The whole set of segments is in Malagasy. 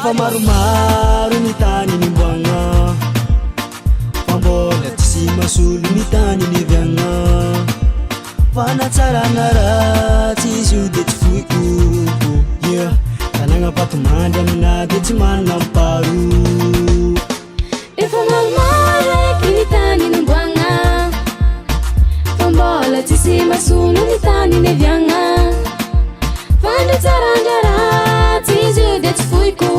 Efa maromaro ny tany nimboagna fa mbola tsy mahasolo ny tany niviagna fanatsarana ratsy izy io de tsy foiko yeah tanagna patomandry amina de tsy manana amparo efa maromaro eky ny tany nimboagna fa mbola tsisy mahasolo ny tany niviagna fanatsarana ratsy izy io de tsy foiko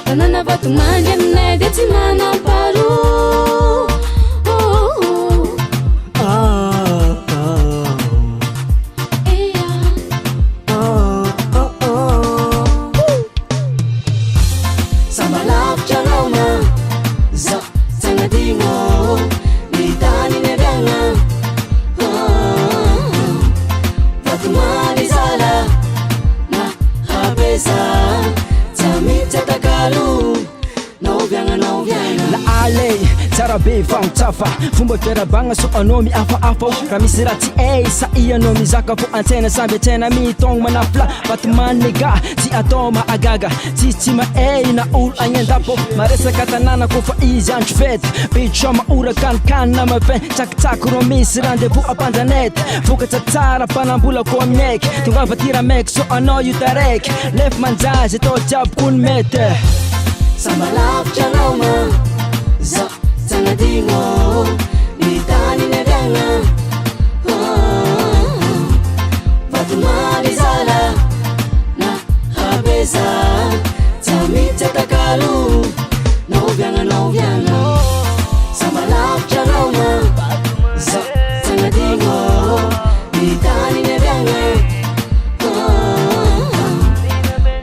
tanana patomandry amina de tsy manana amparo be famotsafa fomba fiarabagna so anao miafahafa raha misy raha tsy esa anao mizaka fo antsena samby antsena mitogno manafla vatomany nega tsy atao mahagaga tsy mahay na olo agny andapo maresaka tanàna kofa izy andro fety bitro maora kanikanina mafin tsakitsaky ro misy rendez-vous ampanjanety vokatsa tsara mpanambolako aminaiky tonga vatira maiky so anao io taraiky lefa manjazy atao jiaby ko ny mety samba lavitra anao ma Sanadingo ni tani nevianga Fatumari zala na habeza Tamita takalu na uvianga Samba lavcha nauma Sanadingo ni tani nevianga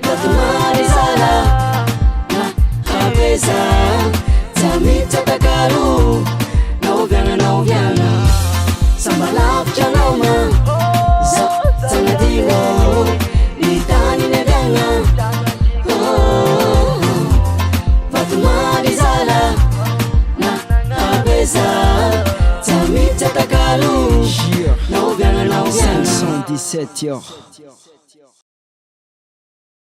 Fatumari zala na habeza Tamita takalu na uvianga Samba lavcha nauma Sanadingo ni tani nevianga Fatumari zala na habeza Tamita takalu na uvianga 517 heures